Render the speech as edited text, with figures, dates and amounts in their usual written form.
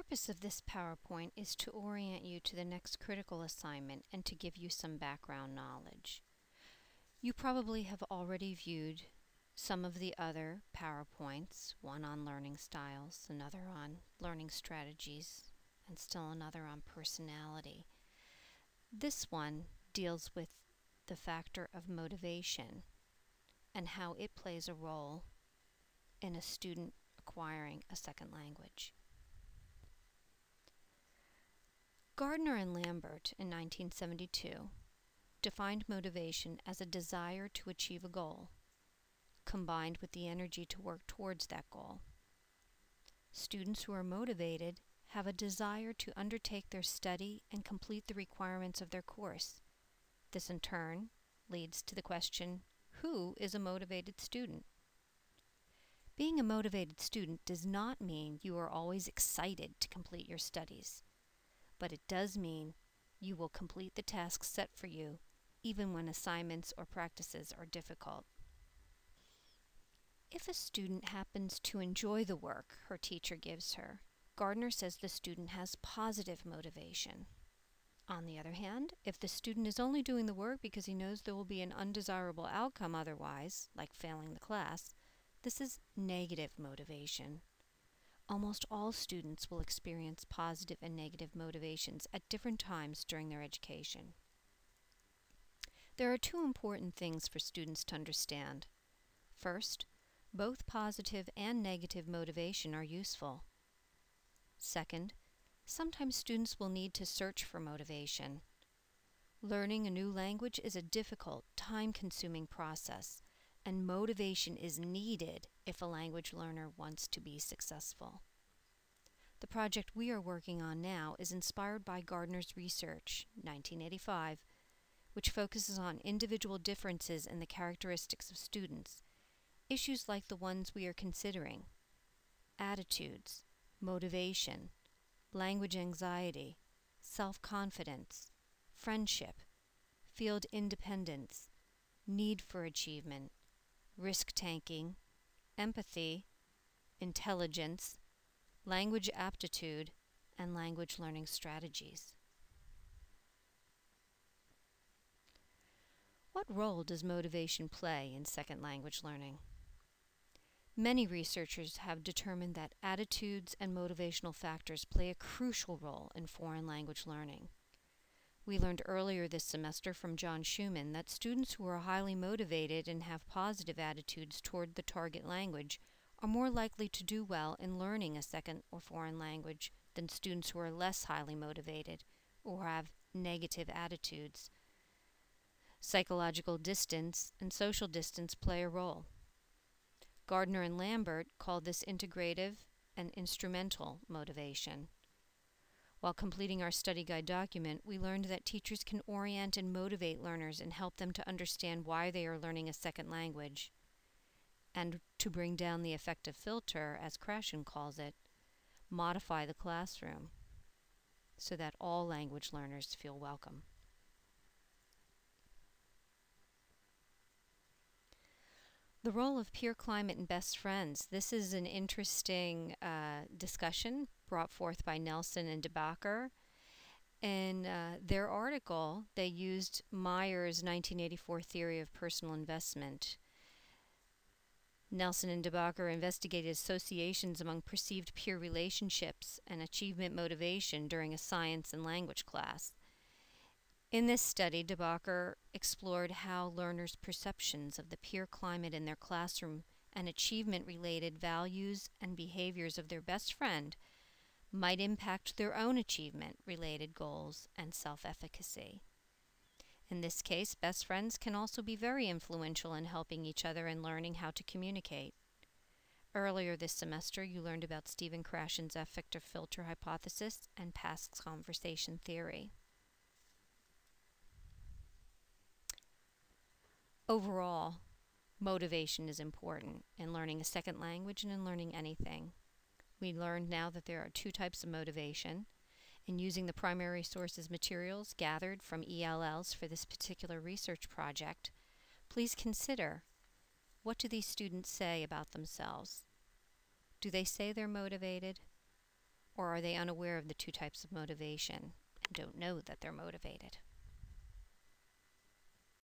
purpose of this PowerPoint is to orient you to the next critical assignment and to give you some background knowledge. You probably have already viewed some of the other PowerPoints, one on learning styles, another on learning strategies, and still another on personality. This one deals with the factor of motivation and how it plays a role in a student acquiring a second language. Gardner and Lambert in 1972 defined motivation as a desire to achieve a goal, combined with the energy to work towards that goal. Students who are motivated have a desire to undertake their study and complete the requirements of their course. This in turn leads to the question, who is a motivated student? Being a motivated student does not mean you are always excited to complete your studies, but it does mean you will complete the tasks set for you even when assignments or practices are difficult. If a student happens to enjoy the work her teacher gives her, Gardner says the student has positive motivation. On the other hand, if the student is only doing the work because he knows there will be an undesirable outcome otherwise, like failing the class, this is negative motivation. Almost all students will experience positive and negative motivations at different times during their education. There are two important things for students to understand. First, both positive and negative motivation are useful. Second, sometimes students will need to search for motivation. Learning a new language is a difficult, time-consuming process, and motivation is needed if a language learner wants to be successful. The project we are working on now is inspired by Gardner's research, 1985, which focuses on individual differences in the characteristics of students, issues like the ones we are considering: attitudes, motivation, language anxiety, self-confidence, friendship, field independence, need for achievement, risk-taking, empathy, intelligence, language aptitude, and language learning strategies. What role does motivation play in second language learning? Many researchers have determined that attitudes and motivational factors play a crucial role in foreign language learning. We learned earlier this semester from John Schumann that students who are highly motivated and have positive attitudes toward the target language are more likely to do well in learning a second or foreign language than students who are less highly motivated or have negative attitudes. Psychological distance and social distance play a role. Gardner and Lambert called this integrative and instrumental motivation. While completing our study guide document, we learned that teachers can orient and motivate learners and help them to understand why they are learning a second language, and to bring down the affective filter, as Krashen calls it, modify the classroom so that all language learners feel welcome. The role of peer climate and best friends. This is an interesting discussion brought forth by Nelson and DeBacker. In their article, they used Meyer's 1984 theory of personal investment. Nelson and DeBacker investigated associations among perceived peer relationships and achievement motivation during a science and language class. In this study, DeBacker explored how learners' perceptions of the peer climate in their classroom and achievement-related values and behaviors of their best friend might impact their own achievement-related goals and self-efficacy. In this case, best friends can also be very influential in helping each other and learning how to communicate. Earlier this semester, you learned about Stephen Krashen's affective filter hypothesis and past conversation theory. Overall, motivation is important in learning a second language and in learning anything. We learned now that there are two types of motivation. In using the primary sources materials gathered from ELLs for this particular research project, please consider, what do these students say about themselves? Do they say they're motivated? Or are they unaware of the two types of motivation and don't know that they're motivated?